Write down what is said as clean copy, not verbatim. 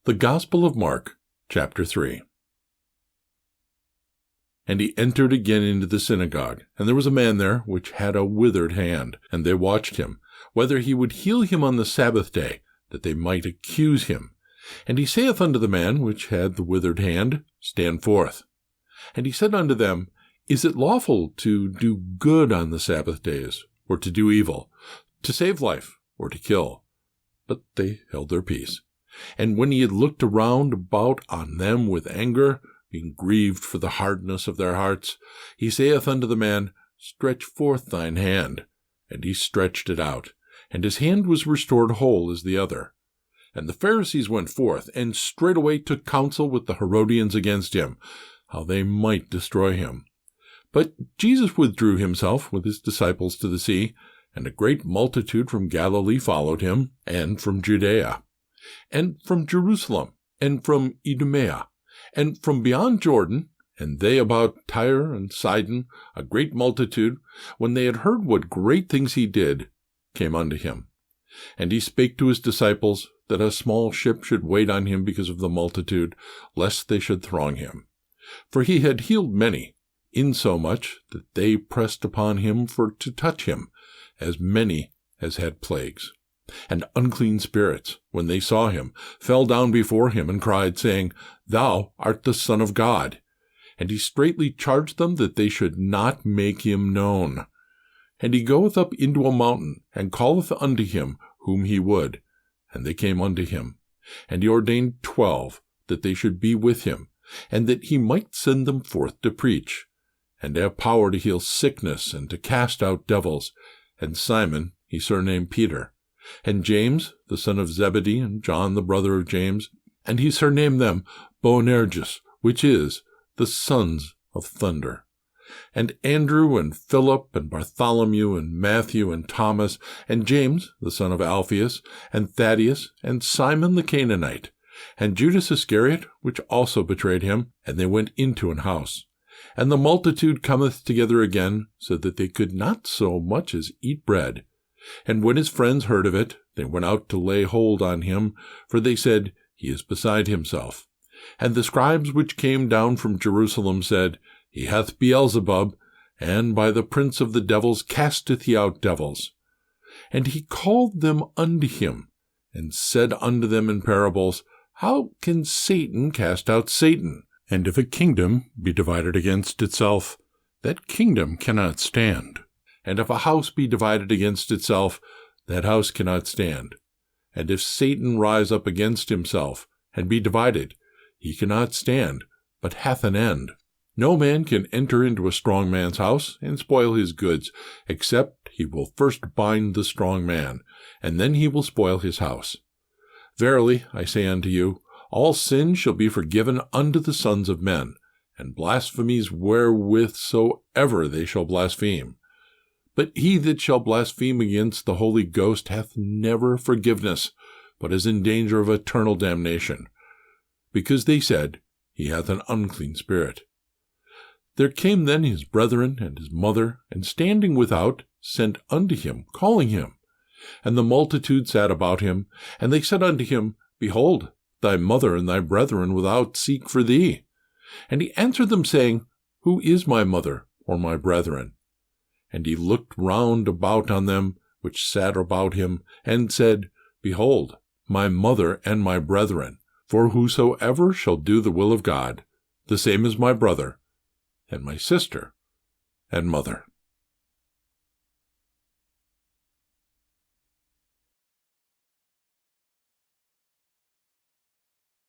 The Gospel of Mark, chapter 3. And he entered again into the synagogue, and there was a man there which had a withered hand. And they watched him, whether he would heal him on the Sabbath day, that they might accuse him. And he saith unto the man which had the withered hand, Stand forth. And he said unto them, Is it lawful to do good on the Sabbath days, or to do evil, to save life, or to kill? But they held their peace. And when he had looked around about on them with anger, being grieved for the hardness of their hearts, he saith unto the man, Stretch forth thine hand. And he stretched it out, and his hand was restored whole as the other. And the Pharisees went forth, and straightway took counsel with the Herodians against him, how they might destroy him. But Jesus withdrew himself with his disciples to the sea, and a great multitude from Galilee followed him, and from Judea, and from Jerusalem, and from Idumea, and from beyond Jordan, and they about Tyre and Sidon, a great multitude, when they had heard what great things he did, came unto him. And he spake to his disciples that a small ship should wait on him because of the multitude, lest they should throng him. For he had healed many, insomuch that they pressed upon him for to touch him, as many as had plagues. And unclean spirits, when they saw him, fell down before him, and cried, saying, Thou art the Son of God. And he straitly charged them that they should not make him known. And he goeth up into a mountain, and calleth unto him whom he would. And they came unto him. And he ordained 12, that they should be with him, and that he might send them forth to preach, and have power to heal sickness, and to cast out devils. And Simon he surnamed Peter, and James the son of Zebedee, and John the brother of James, and he surnamed them Boanerges, which is, the sons of thunder. And Andrew, and Philip, and Bartholomew, and Matthew, and Thomas, and James the son of Alphaeus, and Thaddeus, and Simon the Canaanite, and Judas Iscariot, which also betrayed him. And they went into an house. And the multitude cometh together again, so that they could not so much as eat bread. And when his friends heard of it, they went out to lay hold on him, for they said, He is beside himself. And the scribes which came down from Jerusalem said, He hath Beelzebub, and by the prince of the devils casteth he out devils. And he called them unto him, and said unto them in parables, How can Satan cast out Satan? And if a kingdom be divided against itself, that kingdom cannot stand. And if a house be divided against itself, that house cannot stand. And if Satan rise up against himself, and be divided, he cannot stand, but hath an end. No man can enter into a strong man's house, and spoil his goods, except he will first bind the strong man, and then he will spoil his house. Verily, I say unto you, all sin shall be forgiven unto the sons of men, and blasphemies wherewith soever they shall blaspheme. But he that shall blaspheme against the Holy Ghost hath never forgiveness, but is in danger of eternal damnation, because they said, He hath an unclean spirit. There came then his brethren and his mother, and standing without, sent unto him, calling him. And the multitude sat about him, and they said unto him, Behold, thy mother and thy brethren without seek for thee. And he answered them, saying, Who is my mother or my brethren? And he looked round about on them which sat about him, and said, Behold, my mother and my brethren, for whosoever shall do the will of God, the same is my brother, and my sister, and mother.